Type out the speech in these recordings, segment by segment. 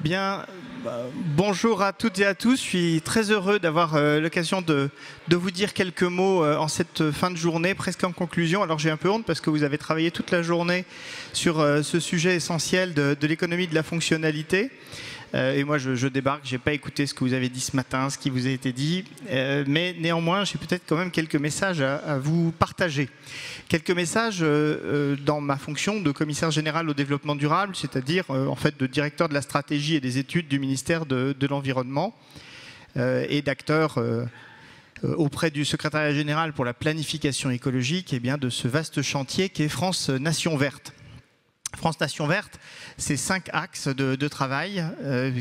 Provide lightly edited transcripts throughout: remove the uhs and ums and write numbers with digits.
Bien, bonjour à toutes et à tous. Je suis très heureux d'avoir l'occasion de vous dire quelques mots en cette fin de journée, presque en conclusion. Alors j'ai un peu honte parce que vous avez travaillé toute la journée sur ce sujet essentiel de l'économie de la fonctionnalité. Et moi, je débarque, je n'ai pas écouté ce que vous avez dit ce matin, ce qui vous a été dit, mais néanmoins, j'ai peut-être quand même quelques messages à vous partager. Quelques messages dans ma fonction de commissaire général au développement durable, c'est-à-dire en fait de directeur de la stratégie et des études du ministère de l'Environnement et d'acteur auprès du secrétariat général pour la planification écologique, et bien de ce vaste chantier qu'est France Nation Verte. France Nation Verte, c'est 5 axes de travail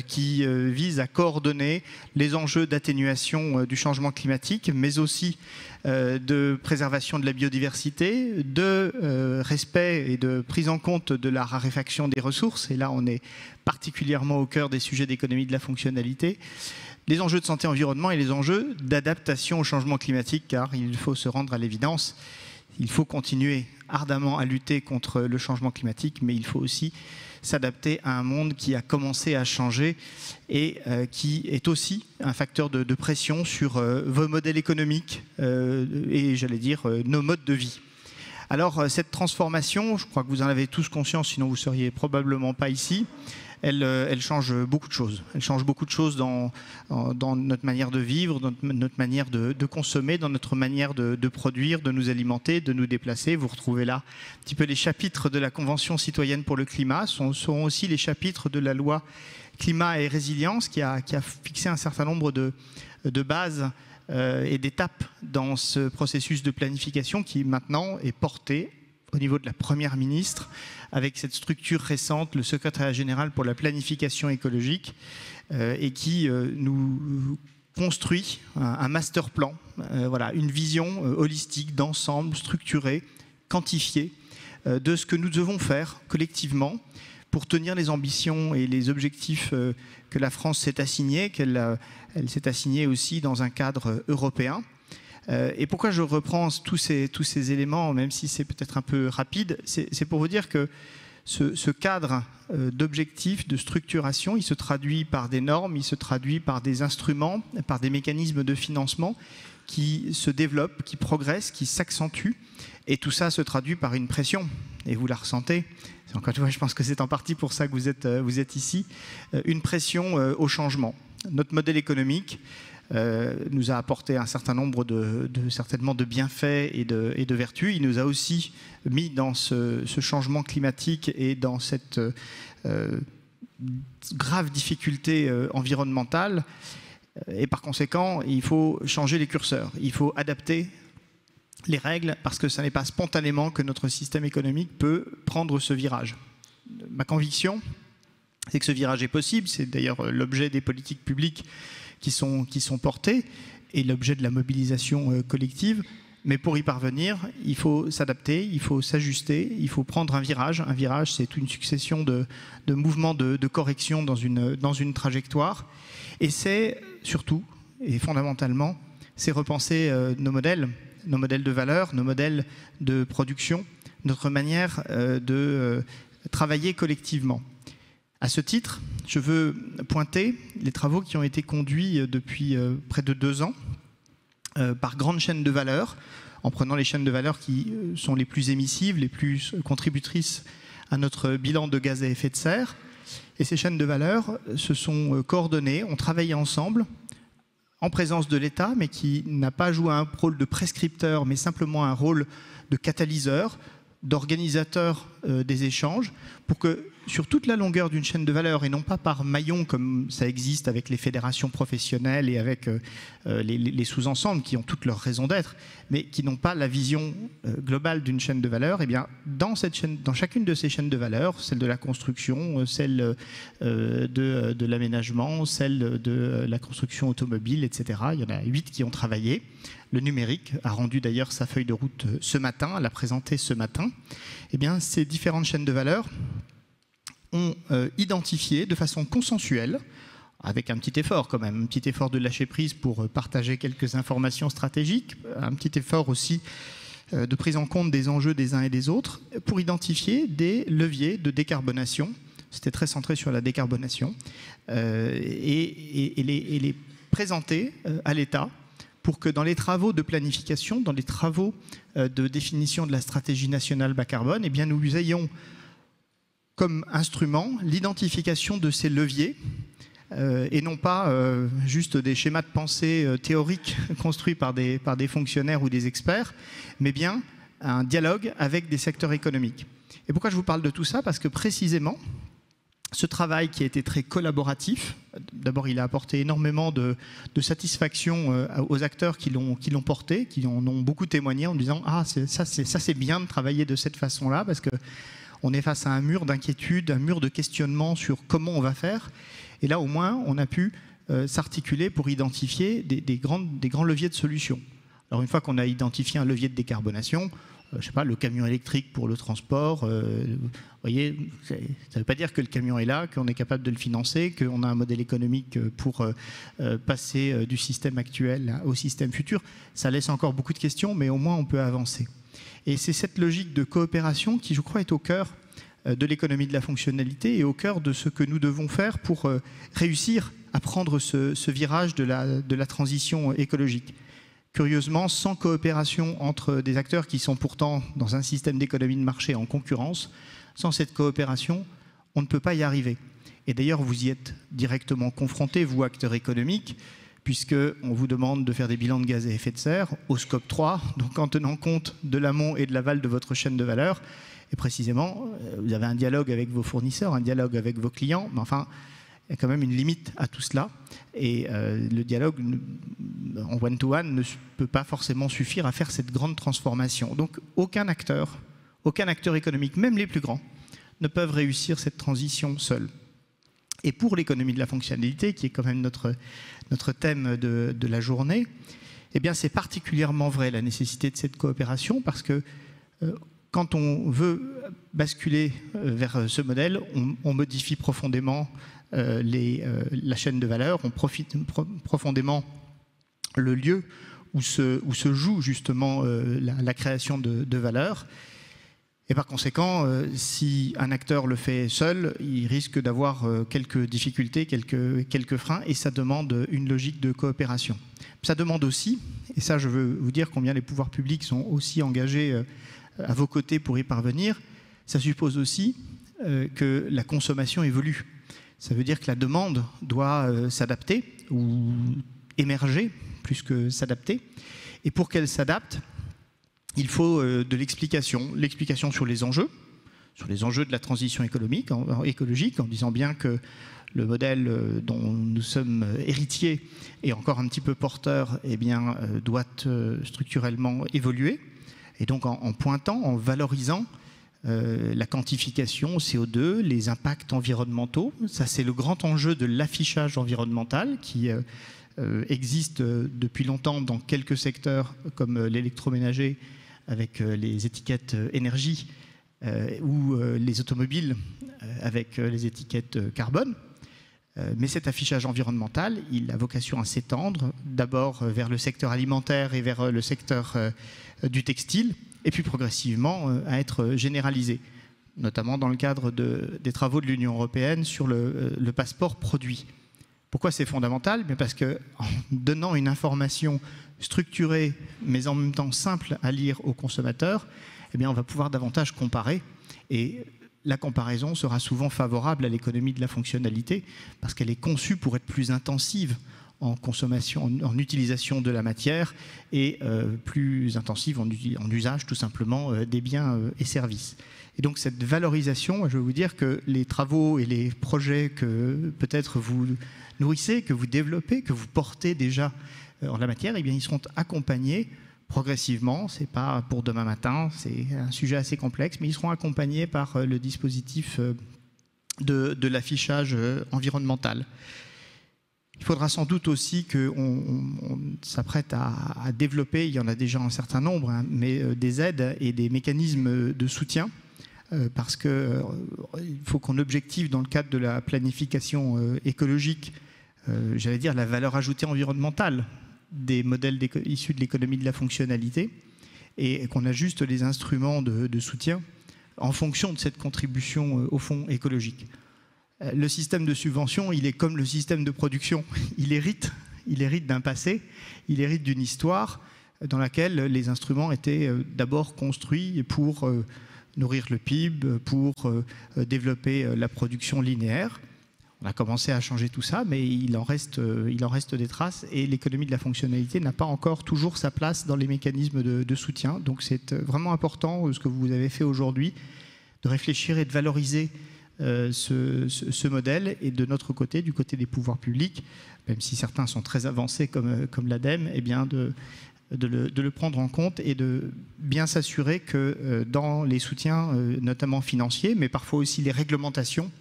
qui visent à coordonner les enjeux d'atténuation du changement climatique, mais aussi de préservation de la biodiversité, de respect et de prise en compte de la raréfaction des ressources. Et là, on est particulièrement au cœur des sujets d'économie de la fonctionnalité. Les enjeux de santé environnement et les enjeux d'adaptation au changement climatique, car il faut se rendre à l'évidence. Il faut continuer ardemment à lutter contre le changement climatique, mais il faut aussi s'adapter à un monde qui a commencé à changer et qui est aussi un facteur de pression sur vos modèles économiques et, j'allais dire, nos modes de vie. Alors, cette transformation, je crois que vous en avez tous conscience, sinon vous ne seriez probablement pas ici. Elle change beaucoup de choses. Elle change beaucoup de choses dans notre manière de vivre, dans notre manière de consommer, dans notre manière de produire, de nous alimenter, de nous déplacer. Vous retrouvez là un petit peu les chapitres de la Convention citoyenne pour le climat. Ce seront aussi les chapitres de la loi climat et résilience qui a fixé un certain nombre de bases et d'étapes dans ce processus de planification qui maintenant est porté au niveau de la Première ministre, avec cette structure récente, le secrétariat général pour la planification écologique, et qui nous construit un master plan, voilà, une vision holistique, d'ensemble, structurée, quantifiée, de ce que nous devons faire collectivement pour tenir les ambitions et les objectifs que la France s'est assignés, elle s'est assignée aussi dans un cadre européen. Et pourquoi je reprends tous ces éléments, même si c'est peut-être un peu rapide, c'est pour vous dire que ce cadre d'objectifs, de structuration, il se traduit par des normes, il se traduit par des instruments, par des mécanismes de financement qui se développent, qui progressent, qui s'accentuent. Et tout ça se traduit par une pression, et vous la ressentez. Encore une fois, je pense que c'est en partie pour ça que vous êtes ici, une pression au changement. Notre modèle économique nous a apporté un certain nombre certainement de bienfaits et de vertus. Il nous a aussi mis dans ce changement climatique et dans cette grave difficulté environnementale. Et par conséquent, il faut changer les curseurs. Il faut adapter les règles parce que ce n'est pas spontanément que notre système économique peut prendre ce virage. Ma conviction, c'est que ce virage est possible. C'est d'ailleurs l'objet des politiques publiques qui sont portés et l'objet de la mobilisation collective. Mais pour y parvenir, il faut s'adapter, il faut s'ajuster, il faut prendre un virage. Un virage, c'est une succession de mouvements de correction dans une trajectoire. Et c'est surtout, et fondamentalement, c'est repenser nos modèles de valeur, nos modèles de production, notre manière de travailler collectivement. À ce titre, je veux pointer les travaux qui ont été conduits depuis près de 2 ans par grandes chaînes de valeur, en prenant les chaînes de valeur qui sont les plus émissives, les plus contributrices à notre bilan de gaz à effet de serre. Et ces chaînes de valeur se sont coordonnées, ont travaillé ensemble, en présence de l'État, mais qui n'a pas joué un rôle de prescripteur, mais simplement un rôle de catalyseur, d'organisateur des échanges, pour que sur toute la longueur d'une chaîne de valeur, et non pas par maillon comme ça existe avec les fédérations professionnelles et avec les sous-ensembles qui ont toutes leurs raisons d'être, mais qui n'ont pas la vision globale d'une chaîne de valeur, et bien dans chacune de ces chaînes de valeur, celle de la construction, celle de l'aménagement, celle de la construction automobile, etc., il y en a 8 qui ont travaillé. Le numérique a rendu d'ailleurs sa feuille de route ce matin, l'a présentée ce matin. Eh bien, ces différentes chaînes de valeur ont identifié de façon consensuelle, avec un petit effort quand même, un petit effort de lâcher prise pour partager quelques informations stratégiques, un petit effort aussi de prise en compte des enjeux des uns et des autres, pour identifier des leviers de décarbonation C'était très centré sur la décarbonation et les présenter à l'État pour que dans les travaux de planification, dans les travaux de définition de la stratégie nationale bas carbone, eh bien, nous ayons comme instrument l'identification de ces leviers et non pas juste des schémas de pensée théoriques construits par des fonctionnaires ou des experts, mais bien un dialogue avec des secteurs économiques. Et pourquoi je vous parle de tout ça? Parce que précisément, ce travail qui a été très collaboratif, d'abord il a apporté énormément de satisfaction aux acteurs qui l'ont porté, qui en ont beaucoup témoigné en disant « Ah, ça c'est bien de travailler de cette façon-là parce qu'on est face à un mur d'inquiétude, un mur de questionnement sur comment on va faire. » Et là au moins on a pu s'articuler pour identifier des grands leviers de solutions. Alors une fois qu'on a identifié un levier de décarbonation, je ne sais pas, le camion électrique pour le transport, vous voyez, ça ne veut pas dire que le camion est là, qu'on est capable de le financer, qu'on a un modèle économique pour passer du système actuel au système futur. Ça laisse encore beaucoup de questions, mais au moins on peut avancer. Et c'est cette logique de coopération qui, je crois, est au cœur de l'économie de la fonctionnalité et au cœur de ce que nous devons faire pour réussir à prendre ce virage de la transition écologique. Curieusement, sans coopération entre des acteurs qui sont pourtant dans un système d'économie de marché en concurrence, sans cette coopération, on ne peut pas y arriver. Et d'ailleurs, vous y êtes directement confrontés, vous, acteurs économiques, puisqu'on vous demande de faire des bilans de gaz à effet de serre au scope 3, donc en tenant compte de l'amont et de l'aval de votre chaîne de valeur. Et précisément, vous avez un dialogue avec vos fournisseurs, un dialogue avec vos clients, mais enfin, il y a quand même une limite à tout cela. Et le dialogue en one-to-one ne peut pas forcément suffire à faire cette grande transformation. Donc aucun acteur économique, même les plus grands, ne peuvent réussir cette transition seul. Et pour l'économie de la fonctionnalité, qui est quand même notre thème de la journée, eh bien c'est particulièrement vrai, la nécessité de cette coopération, parce que quand on veut basculer vers ce modèle, on modifie profondément la chaîne de valeur, on profite profondément le lieu où se joue justement la création de valeur. Et par conséquent, si un acteur le fait seul, il risque d'avoir quelques difficultés, quelques freins, et ça demande une logique de coopération. Ça demande aussi, et ça je veux vous dire combien les pouvoirs publics sont aussi engagés à vos côtés pour y parvenir, ça suppose aussi que la consommation évolue. Ça veut dire que la demande doit s'adapter ou émerger plus que s'adapter. Et pour qu'elle s'adapte, il faut de l'explication sur les enjeux de la transition écologique, en disant bien que le modèle dont nous sommes héritiers et encore un petit peu porteur, eh bien, doit structurellement évoluer. Et donc en pointant, en valorisant la quantification au CO2, les impacts environnementaux. Ça, c'est le grand enjeu de l'affichage environnemental qui existe depuis longtemps dans quelques secteurs comme l'électroménager avec les étiquettes énergie ou les automobiles avec les étiquettes carbone. Mais cet affichage environnemental, il a vocation à s'étendre d'abord vers le secteur alimentaire et vers le secteur du textile, et puis progressivement à être généralisé, notamment dans le cadre des travaux de l'Union européenne sur le passeport produit. Pourquoi c'est fondamental? Parce qu'en donnant une information structurée, mais en même temps simple à lire aux consommateurs, eh bien on va pouvoir davantage comparer. Et la comparaison sera souvent favorable à l'économie de la fonctionnalité, parce qu'elle est conçue pour être plus intensive en consommation, en utilisation de la matière et plus intensive en usage tout simplement des biens et services. Et donc cette valorisation, je veux vous dire que les travaux et les projets que peut-être vous nourrissez, que vous développez, que vous portez déjà en la matière, eh bien ils seront accompagnés progressivement, c'est pas pour demain matin, c'est un sujet assez complexe, mais ils seront accompagnés par le dispositif de l'affichage environnemental. Il faudra sans doute aussi qu'on s'apprête à développer, il y en a déjà un certain nombre, hein, mais des aides et des mécanismes de soutien, parce qu'il faut qu'on objective dans le cadre de la planification écologique, j'allais dire la valeur ajoutée environnementale des modèles issus de l'économie de la fonctionnalité, et qu'on ajuste les instruments de soutien en fonction de cette contribution au fonds écologique. Le système de subvention, il est comme le système de production. Il hérite d'un passé, il hérite d'une histoire dans laquelle les instruments étaient d'abord construits pour nourrir le PIB, pour développer la production linéaire. On a commencé à changer tout ça, mais il en reste des traces, et l'économie de la fonctionnalité n'a pas encore toujours sa place dans les mécanismes de soutien. Donc c'est vraiment important ce que vous avez fait aujourd'hui, de réfléchir et de valoriser ce modèle, et de notre côté, du côté des pouvoirs publics, même si certains sont très avancés comme l'ADEME, eh bien de le prendre en compte et de bien s'assurer que dans les soutiens, notamment financiers, mais parfois aussi les réglementations,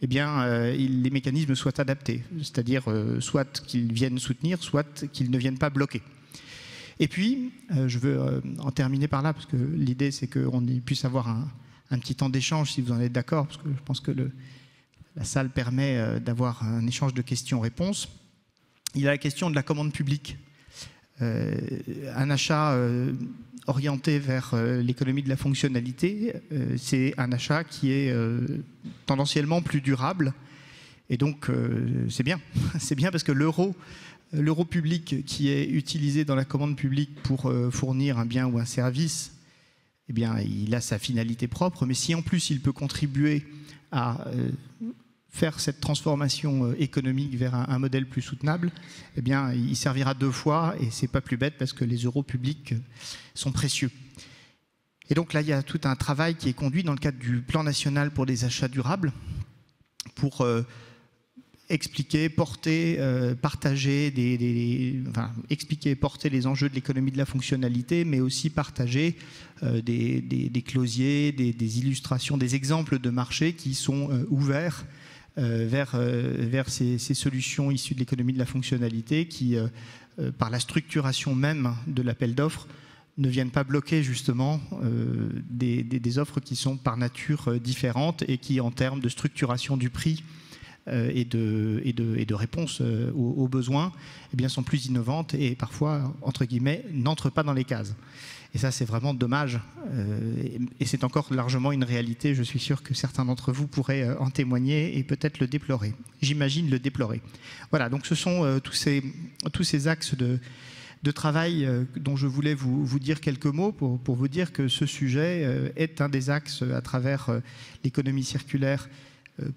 eh bien, les mécanismes soient adaptés, c'est-à-dire soit qu'ils viennent soutenir, soit qu'ils ne viennent pas bloquer. Et puis, je veux en terminer par là, parce que l'idée, c'est qu'on puisse avoir un petit temps d'échange, si vous en êtes d'accord, parce que je pense que la salle permet d'avoir un échange de questions-réponses. Il y a la question de la commande publique. Un achat orienté vers l'économie de la fonctionnalité, c'est un achat qui est tendanciellement plus durable, et donc c'est bien. C'est bien parce que l'euro public qui est utilisé dans la commande publique pour fournir un bien ou un service, eh bien, il a sa finalité propre, mais si en plus il peut contribuer à faire cette transformation économique vers un modèle plus soutenable, eh bien, il servira deux fois, et c'est pas plus bête parce que les euros publics sont précieux. Et donc là, il y a tout un travail qui est conduit dans le cadre du plan national pour des achats durables, pour expliquer, porter, partager expliquer et porter les enjeux de l'économie de la fonctionnalité, mais aussi partager des closiers, des illustrations, des exemples de marchés qui sont ouverts vers ces solutions issues de l'économie de la fonctionnalité qui, par la structuration même de l'appel d'offres, ne viennent pas bloquer justement des offres qui sont par nature différentes et qui, en termes de structuration du prix et de réponse aux besoins, eh bien, sont plus innovantes et parfois, entre guillemets, n'entrent pas dans les cases. Et ça, c'est vraiment dommage. Et c'est encore largement une réalité. Je suis sûr que certains d'entre vous pourraient en témoigner et peut-être le déplorer. J'imagine le déplorer. Voilà, donc ce sont tous ces axes de travail dont je voulais vous dire quelques mots pour vous dire que ce sujet est un des axes à travers l'économie circulaire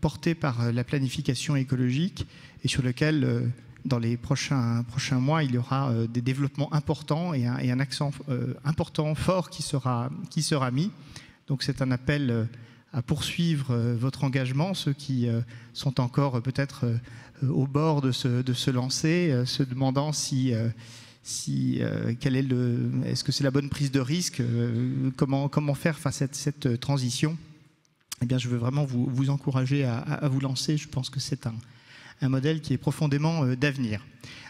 porté par la planification écologique et sur lequel, dans les prochains mois, il y aura des développements importants et un accent important, fort qui sera mis. Donc c'est un appel à poursuivre votre engagement, ceux qui sont encore peut-être au bord de se lancer, se demandant est-ce que c'est la bonne prise de risque, comment faire face à cette transition. Eh bien, je veux vraiment vous encourager à vous lancer. Je pense que c'est un modèle qui est profondément d'avenir.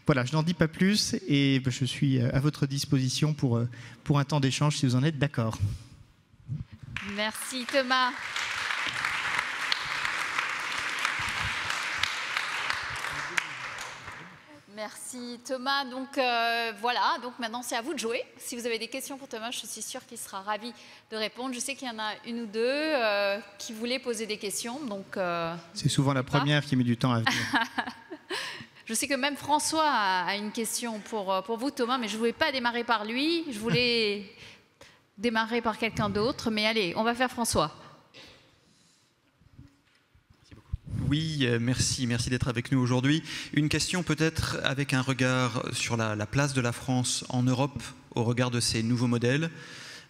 Voilà, je n'en dis pas plus et je suis à votre disposition pour un temps d'échange si vous en êtes d'accord. Merci Thomas. Merci Thomas. Donc voilà, donc maintenant c'est à vous de jouer. Si vous avez des questions pour Thomas, je suis sûre qu'il sera ravi de répondre. Je sais qu'il y en a une ou deux qui voulaient poser des questions. Donc c'est souvent la première qui met du temps à venir. Je sais que même François a une question pour vous Thomas, mais je ne voulais pas démarrer par lui. Je voulais démarrer par quelqu'un d'autre. Mais allez, on va faire François. Oui, merci d'être avec nous aujourd'hui. Une question peut-être avec un regard sur la place de la France en Europe au regard de ces nouveaux modèles.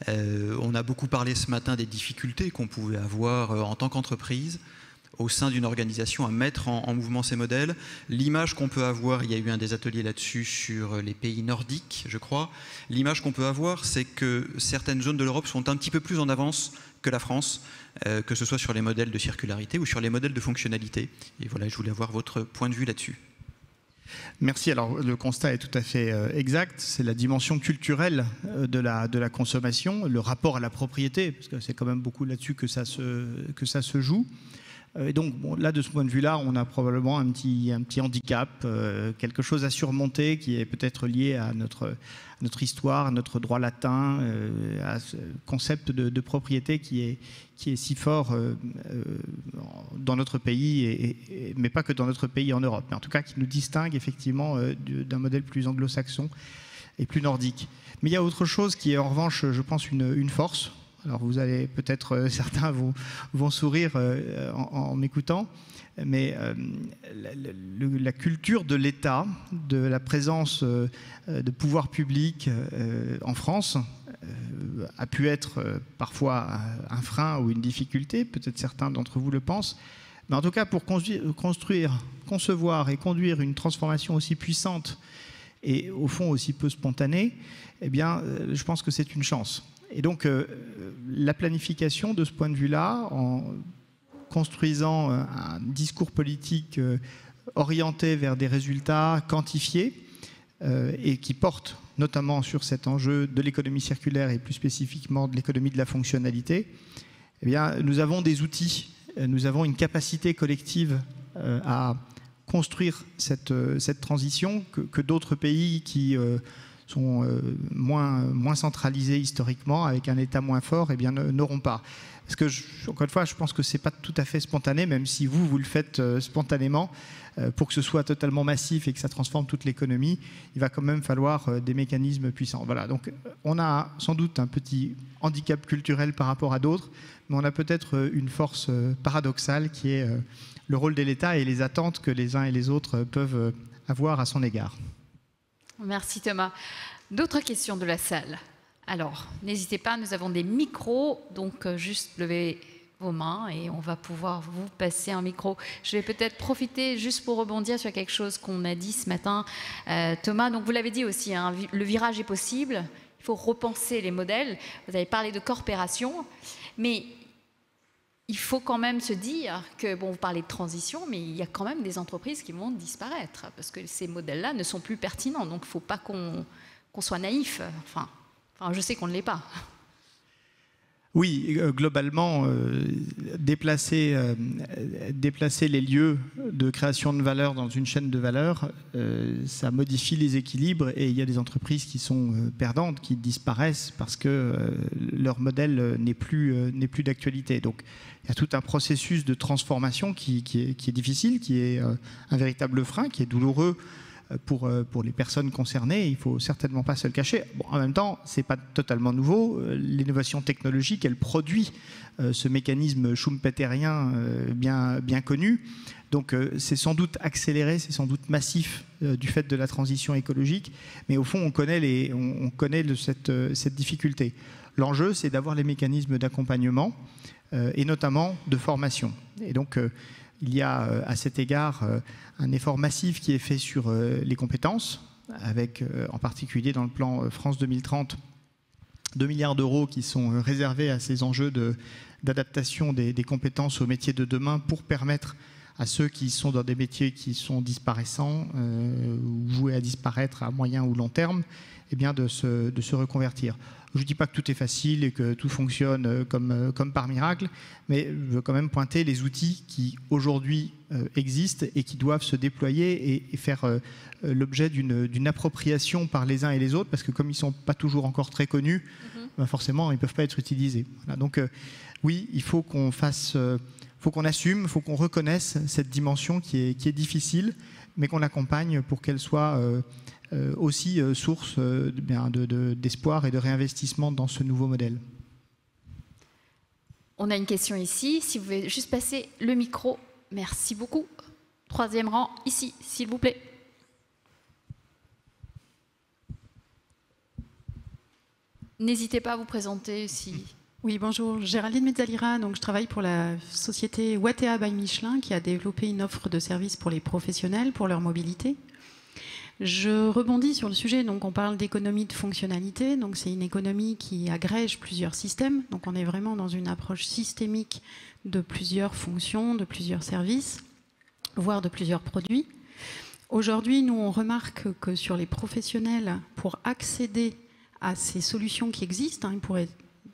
On a beaucoup parlé ce matin des difficultés qu'on pouvait avoir en tant qu'entreprise au sein d'une organisation à mettre en mouvement ces modèles. L'image qu'on peut avoir, il y a eu un des ateliers là-dessus sur les pays nordiques, je crois. L'image qu'on peut avoir, c'est que certaines zones de l'Europe sont un petit peu plus en avance que la France, que ce soit sur les modèles de circularité ou sur les modèles de fonctionnalité. Et voilà, je voulais avoir votre point de vue là-dessus. Merci. Alors, le constat est tout à fait exact. C'est la dimension culturelle de la consommation, le rapport à la propriété, parce que c'est quand même beaucoup là-dessus que ça se joue. Et donc bon, là, de ce point de vue-là, on a probablement un petit handicap, quelque chose à surmonter qui est peut-être lié à notre histoire, à notre droit latin, à ce concept de propriété qui est si fort dans notre pays, mais pas que dans notre pays en Europe, mais en tout cas qui nous distingue effectivement d'un modèle plus anglo-saxon et plus nordique. Mais il y a autre chose qui est en revanche, je pense, une force. Alors vous allez peut-être, certains vont sourire en m'écoutant, mais la culture de l'État, de la présence de pouvoirs publics en France a pu être parfois un frein ou une difficulté, peut-être certains d'entre vous le pensent, mais en tout cas pour concevoir et conduire une transformation aussi puissante et au fond aussi peu spontanée, eh bien je pense que c'est une chance. Et donc, la planification, de ce point de vue-là, en construisant un discours politique orienté vers des résultats quantifiés et qui porte notamment sur cet enjeu de l'économie circulaire et plus spécifiquement de l'économie de la fonctionnalité, eh bien, nous avons des outils, nous avons une capacité collective à construire cette transition que d'autres pays qui sont moins centralisés historiquement, avec un État moins fort, eh bien, n'auront pas. Parce que, encore une fois, je pense que ce n'est pas tout à fait spontané, même si vous le faites spontanément. Pour que ce soit totalement massif et que ça transforme toute l'économie, il va quand même falloir des mécanismes puissants. Voilà, donc on a sans doute un petit handicap culturel par rapport à d'autres, mais on a peut-être une force paradoxale qui est le rôle de l'État et les attentes que les uns et les autres peuvent avoir à son égard. Merci Thomas. D'autres questions de la salle? Alors, n'hésitez pas, nous avons des micros, donc juste levez vos mains et on va pouvoir vous passer un micro. Je vais peut-être profiter juste pour rebondir sur quelque chose qu'on a dit ce matin. Thomas, donc vous l'avez dit aussi, hein, le virage est possible, il faut repenser les modèles. Vous avez parlé de coopération, mais il faut quand même se dire que, bon, vous parlez de transition, mais il y a quand même des entreprises qui vont disparaître parce que ces modèles-là ne sont plus pertinents. Donc, il ne faut pas qu'on soit naïf. Enfin, je sais qu'on ne l'est pas. Oui, globalement, déplacer les lieux de création de valeur dans une chaîne de valeur, ça modifie les équilibres et il y a des entreprises qui sont perdantes, qui disparaissent parce que leur modèle n'est plus d'actualité. Donc, il y a tout un processus de transformation qui est difficile, qui est un véritable frein, qui est douloureux pour les personnes concernées. Il ne faut certainement pas se le cacher. Bon, en même temps, ce n'est pas totalement nouveau. L'innovation technologique, elle produit ce mécanisme schumpeterien bien connu. Donc c'est sans doute accéléré, c'est sans doute massif du fait de la transition écologique. Mais au fond, on connaît cette difficulté. L'enjeu, c'est d'avoir les mécanismes d'accompagnement et notamment de formation. Et donc, il y a à cet égard un effort massif qui est fait sur les compétences, avec en particulier dans le plan France 2030, 2 milliards d'euros qui sont réservés à ces enjeux d'adaptation des compétences aux métiers de demain pour permettre à ceux qui sont dans des métiers qui sont disparaissants ou voués à disparaître à moyen ou long terme, eh bien de se reconvertir. Je ne dis pas que tout est facile et que tout fonctionne comme par miracle, mais je veux quand même pointer les outils qui aujourd'hui existent et qui doivent se déployer et faire l'objet d'une appropriation par les uns et les autres, parce que comme ils ne sont pas toujours encore très connus, ben forcément ils ne peuvent pas être utilisés. Voilà. Donc oui, il faut qu'on assume, il faut qu'on reconnaisse cette dimension qui est difficile, mais qu'on l'accompagne pour qu'elle soit aussi source d'espoir et de réinvestissement dans ce nouveau modèle. On a une question ici. Si vous pouvez juste passer le micro. Merci beaucoup. 3e rang, ici, s'il vous plaît. N'hésitez pas à vous présenter si... Oui, bonjour, Géraldine Mezzalira, donc je travaille pour la société Wattea by Michelin qui a développé une offre de services pour les professionnels, pour leur mobilité. Je rebondis sur le sujet, donc on parle d'économie de fonctionnalité, donc c'est une économie qui agrège plusieurs systèmes, donc on est vraiment dans une approche systémique de plusieurs fonctions, de plusieurs services, voire de plusieurs produits. Aujourd'hui, nous on remarque que sur les professionnels, pour accéder à ces solutions qui existent, ils pourraient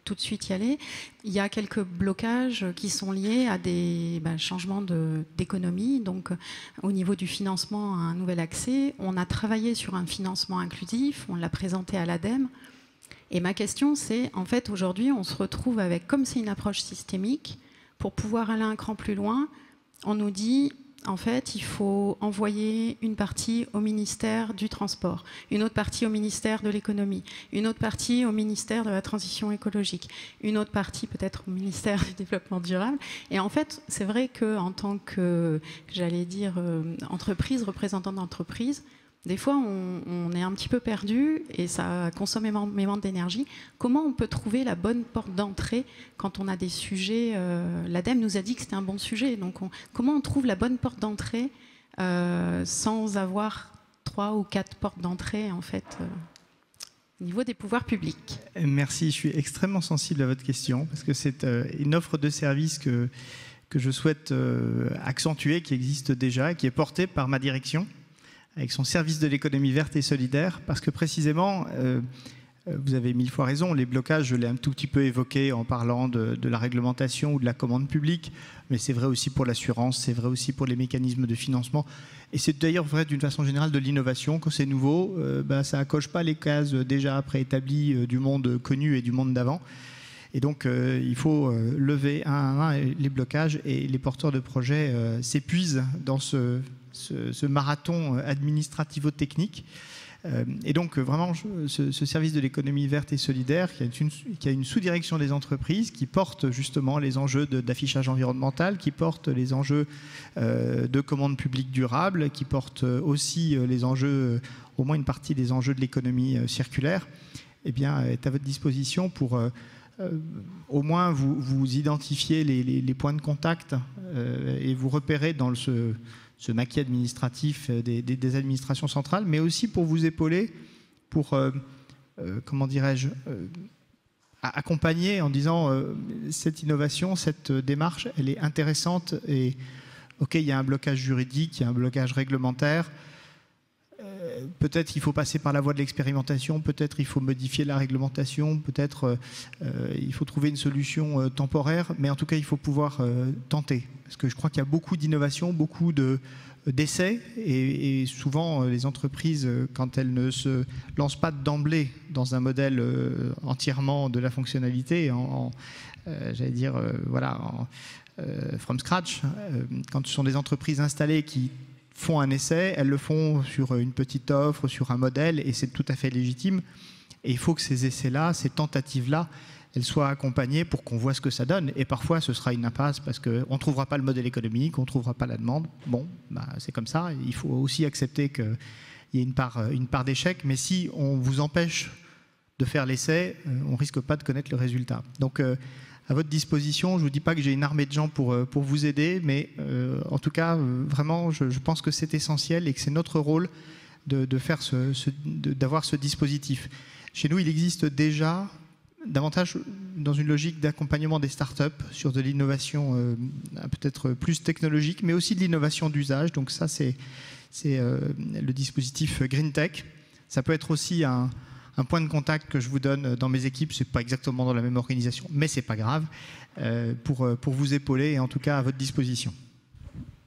tout de suite y aller. Il y a quelques blocages qui sont liés à des changements d'économie. Donc, au niveau du financement, un nouvel accès. On a travaillé sur un financement inclusif, on l'a présenté à l'ADEME. Et ma question, c'est, en fait, aujourd'hui, on se retrouve avec, comme c'est une approche systémique, pour pouvoir aller un cran plus loin, on nous dit, en fait, il faut envoyer une partie au ministère du Transport, une autre partie au ministère de l'Économie, une autre partie au ministère de la Transition écologique, une autre partie peut-être au ministère du Développement durable. Et en fait, c'est vrai qu'en tant que, j'allais dire, entreprise, représentant d'entreprise, des fois, on est un petit peu perdu et ça consomme énormément d'énergie. Comment on peut trouver la bonne porte d'entrée quand on a des sujets l'ADEME nous a dit que c'était un bon sujet. Donc, comment on trouve la bonne porte d'entrée sans avoir 3 ou 4 portes d'entrée, en fait, au niveau des pouvoirs publics? Merci, je suis extrêmement sensible à votre question parce que c'est une offre de service que je souhaite accentuer, qui existe déjà et qui est portée par ma direction, avec son service de l'économie verte et solidaire, parce que précisément, vous avez 1000 fois raison, les blocages, je l'ai un tout petit peu évoqué en parlant de la réglementation ou de la commande publique, mais c'est vrai aussi pour l'assurance, c'est vrai aussi pour les mécanismes de financement, et c'est d'ailleurs vrai d'une façon générale de l'innovation. Quand c'est nouveau, ça ne coche pas les cases déjà préétablies du monde connu et du monde d'avant. Et donc, il faut lever un à un les blocages, et les porteurs de projets s'épuisent dans ce marathon administrativo-technique. Et donc, vraiment, ce service de l'économie verte et solidaire, qui a une sous-direction des entreprises, qui porte justement les enjeux d'affichage environnemental, qui porte les enjeux de commande publique durable, qui porte aussi les enjeux, au moins une partie des enjeux de l'économie circulaire, eh bien, est à votre disposition pour au moins vous identifier les points de contact et vous repérer dans ce maquis administratif des administrations centrales, mais aussi pour vous épauler, pour, comment dirais-je, accompagner en disant cette innovation, cette démarche, elle est intéressante et ok, il y a un blocage juridique, il y a un blocage réglementaire, peut-être il faut passer par la voie de l'expérimentation, peut-être il faut modifier la réglementation, peut-être il faut trouver une solution temporaire, mais en tout cas il faut pouvoir tenter. Parce que je crois qu'il y a beaucoup d'innovations, beaucoup d'essais, et souvent les entreprises, quand elles ne se lancent pas d'emblée dans un modèle entièrement de la fonctionnalité, j'allais dire, voilà, from scratch, quand ce sont des entreprises installées qui font un essai, elles le font sur une petite offre, sur un modèle, et c'est tout à fait légitime. Et il faut que ces essais-là, ces tentatives-là, elles soient accompagnées pour qu'on voit ce que ça donne. Et parfois, ce sera une impasse parce qu'on ne trouvera pas le modèle économique, on ne trouvera pas la demande. Bon, c'est comme ça. Il faut aussi accepter qu'il y ait une part d'échec. Mais si on vous empêche de faire l'essai, on ne risque pas de connaître le résultat. Donc, à votre disposition, je ne vous dis pas que j'ai une armée de gens pour vous aider, mais en tout cas, vraiment, je pense que c'est essentiel et que c'est notre rôle d'avoir ce dispositif. Chez nous, il existe déjà davantage dans une logique d'accompagnement des startups sur de l'innovation peut-être plus technologique, mais aussi de l'innovation d'usage. Donc ça, c'est le dispositif Green Tech. Ça peut être aussi un point de contact que je vous donne dans mes équipes. C'est pas exactement dans la même organisation, mais c'est pas grave, pour vous épauler et en tout cas à votre disposition.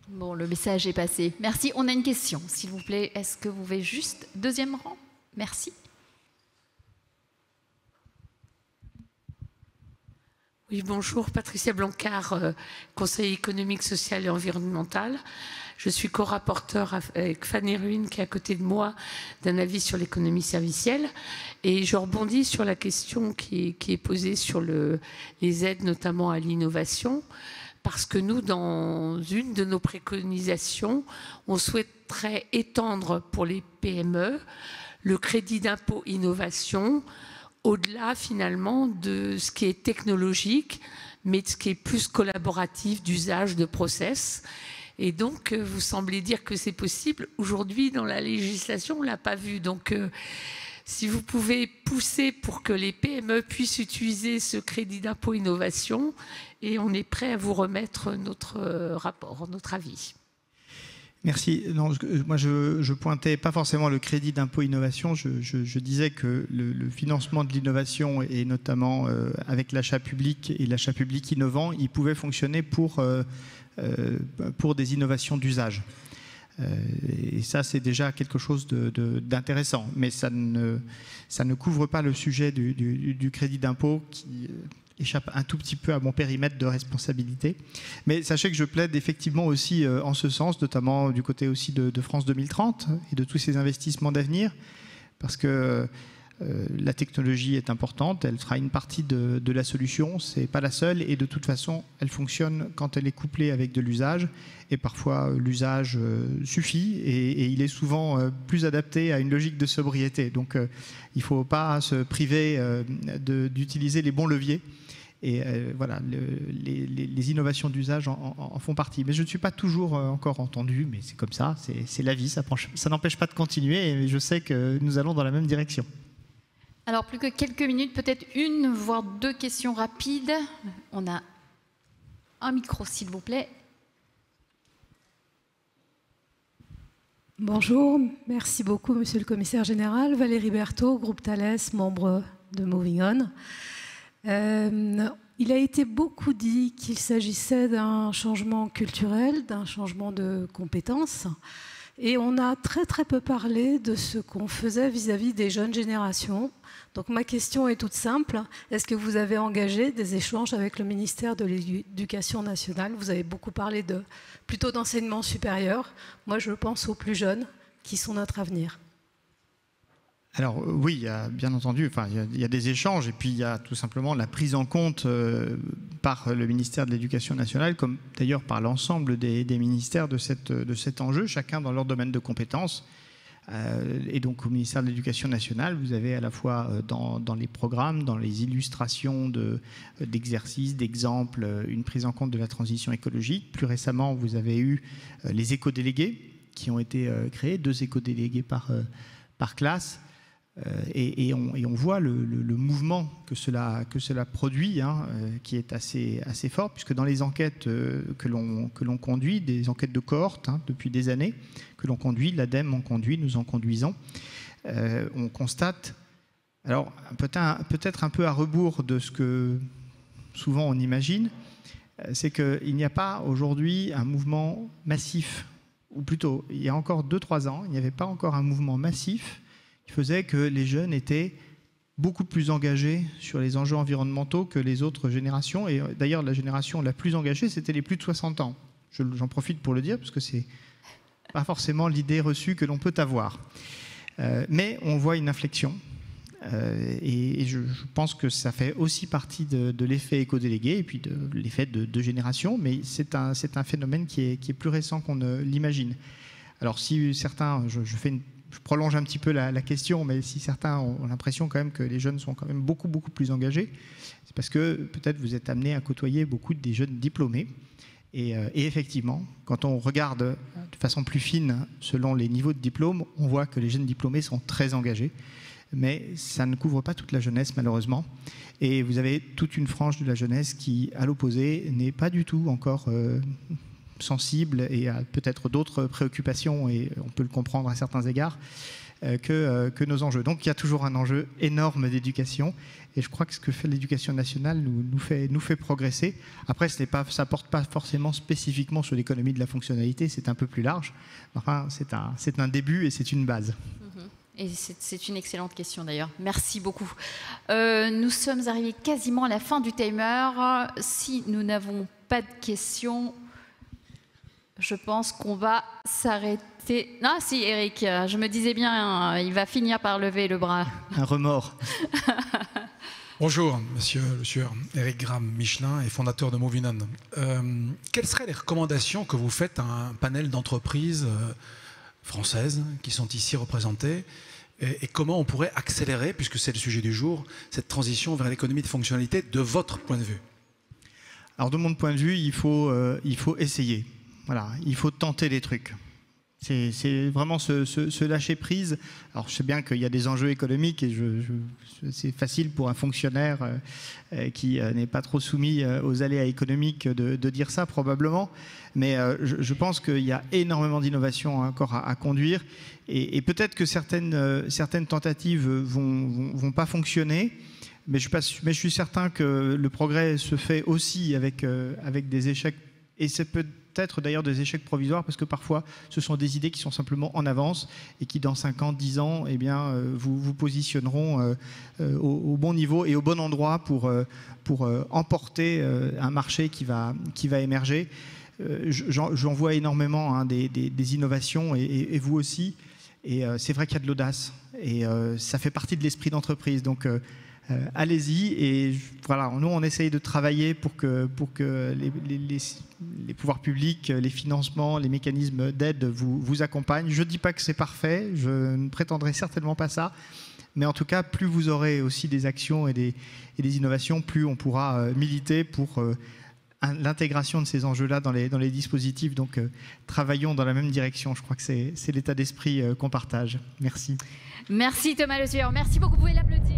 Bon, le message est passé. Merci. On a une question, s'il vous plaît. Est-ce que vous voulez juste deuxième rang? Merci. Oui, bonjour, Patricia Blancard, conseiller économique, social et environnemental. Je suis co-rapporteur avec Fanny Ruin, qui est à côté de moi, d'un avis sur l'économie servicielle. Et je rebondis sur la question qui est posée sur les aides, notamment à l'innovation, parce que nous, dans une de nos préconisations, on souhaiterait étendre pour les PME le crédit d'impôt innovation, au-delà finalement de ce qui est technologique, mais de ce qui est plus collaboratif, d'usage, de process. Et donc, vous semblez dire que c'est possible. Aujourd'hui, dans la législation, on ne l'a pas vu. Donc, si vous pouvez pousser pour que les PME puissent utiliser ce crédit d'impôt innovation, et on est prêt à vous remettre notre rapport, notre avis. Merci. Non, moi, je pointais pas forcément le crédit d'impôt innovation. Je disais que le financement de l'innovation, et notamment avec l'achat public et l'achat public innovant, il pouvait fonctionner pour des innovations d'usage. Et ça, c'est déjà quelque chose d'intéressant. Mais ça ne couvre pas le sujet du crédit d'impôt qui échappe un tout petit peu à mon périmètre de responsabilité. Mais sachez que je plaide effectivement aussi en ce sens, notamment du côté aussi de France 2030 et de tous ces investissements d'avenir, parce que la technologie est importante, elle sera une partie de la solution, c'est pas la seule, et de toute façon, elle fonctionne quand elle est couplée avec de l'usage, et parfois l'usage suffit, et il est souvent plus adapté à une logique de sobriété. Donc il ne faut pas se priver d'utiliser les bons leviers. Et voilà, les innovations d'usage en font partie. Mais je ne suis pas toujours encore entendu, mais c'est comme ça, c'est la vie, ça n'empêche pas de continuer, et je sais que nous allons dans la même direction. Alors, plus que quelques minutes, peut-être une, voire deux questions rapides. On a un micro, s'il vous plaît. Bonjour, merci beaucoup, Monsieur le Commissaire Général. Valérie Berthaud, groupe Thales, membre de Moving On. Il a été beaucoup dit qu'il s'agissait d'un changement culturel, d'un changement de compétences. Et on a très très peu parlé de ce qu'on faisait vis-à-vis des jeunes générations. Donc ma question est toute simple. Est-ce que vous avez engagé des échanges avec le ministère de l'Éducation nationale? Vous avez beaucoup parlé plutôt d'enseignement supérieur. Moi, je pense aux plus jeunes qui sont notre avenir. Alors oui, il y a, bien entendu, il y a des échanges, et puis il y a tout simplement la prise en compte par le ministère de l'Éducation nationale, comme d'ailleurs par l'ensemble des ministères de cet enjeu, chacun dans leur domaine de compétences. Et donc au ministère de l'Éducation nationale, vous avez à la fois dans les programmes, dans les illustrations d'exercices, d'exemples, une prise en compte de la transition écologique. Plus récemment, vous avez eu les éco-délégués qui ont été créés, 2 éco-délégués par classe. Et on voit le mouvement que cela produit, qui est assez fort, puisque dans les enquêtes que l'on conduit, des enquêtes de cohorte depuis des années, que l'on conduit, l'ADEME en conduit, nous en conduisons, on constate, alors peut-être un peu à rebours de ce que souvent on imagine, c'est qu'il n'y a pas aujourd'hui un mouvement massif, ou plutôt, il y a encore 2-3 ans, il n'y avait pas encore un mouvement massif qui faisait que les jeunes étaient beaucoup plus engagés sur les enjeux environnementaux que les autres générations. Et d'ailleurs, la génération la plus engagée, c'était les plus de 60 ans. J'en profite pour le dire, parce que ce n'est pas forcément l'idée reçue que l'on peut avoir. Mais on voit une inflexion. Et je pense que ça fait aussi partie de l'effet éco-délégué et puis de l'effet de génération. Mais c'est un phénomène qui est plus récent qu'on ne l'imagine. Alors si certains... Je prolonge un petit peu la question, mais si certains ont l'impression quand même que les jeunes sont quand même beaucoup plus engagés, c'est parce que peut-être vous êtes amenés à côtoyer beaucoup des jeunes diplômés. Et effectivement, quand on regarde de façon plus fine, selon les niveaux de diplôme, on voit que les jeunes diplômés sont très engagés. Mais ça ne couvre pas toute la jeunesse, malheureusement. Et vous avez toute une frange de la jeunesse qui, à l'opposé, n'est pas du tout encore... sensible et à peut-être d'autres préoccupations, et on peut le comprendre à certains égards, que nos enjeux. Donc il y a toujours un enjeu énorme d'éducation, et je crois que ce que fait l'éducation nationale nous fait progresser. Après, ça ne porte pas forcément spécifiquement sur l'économie de la fonctionnalité, c'est un peu plus large. Enfin, c'est un début et c'est une base. Et c'est une excellente question d'ailleurs. Merci beaucoup. Nous sommes arrivés quasiment à la fin du timer. Si nous n'avons pas de questions... Je pense qu'on va s'arrêter. Ah si, Eric, je me disais bien, il va finir par lever le bras. Un remords. Bonjour, monsieur le sieur. Eric Graham, Michelin et fondateur de Moving On. Quelles seraient les recommandations que vous faites à un panel d'entreprises françaises qui sont ici représentées, et comment on pourrait accélérer, puisque c'est le sujet du jour, cette transition vers l'économie de fonctionnalité de votre point de vue? Alors de mon point de vue, il faut essayer. Voilà, il faut tenter des trucs. C'est vraiment ce lâcher-prise. Alors, je sais bien qu'il y a des enjeux économiques et c'est facile pour un fonctionnaire qui n'est pas trop soumis aux aléas économiques de dire ça, probablement. Mais je pense qu'il y a énormément d'innovations encore à conduire. Et peut-être que certaines tentatives vont pas fonctionner. Mais je suis certain que le progrès se fait aussi avec des échecs. Et c'est peut-être d'ailleurs des échecs provisoires, parce que parfois ce sont des idées qui sont simplement en avance et qui dans 5 ans, 10 ans, eh bien, vous positionneront au bon niveau et au bon endroit pour emporter un marché qui va émerger. J'en vois énormément, hein, des innovations, et vous aussi. Et c'est vrai qu'il y a de l'audace. Et ça fait partie de l'esprit d'entreprise. Donc allez-y, et voilà, nous on essaye de travailler pour que les pouvoirs publics, les financements, les mécanismes d'aide vous accompagnent. Je ne dis pas que c'est parfait, je ne prétendrai certainement pas ça, mais en tout cas, plus vous aurez aussi des actions et des innovations, plus on pourra militer pour l'intégration de ces enjeux-là dans les dispositifs. Donc travaillons dans la même direction, je crois que c'est l'état d'esprit qu'on partage. Merci. Merci Thomas Le Sueur, merci beaucoup, vous pouvez l'applaudir.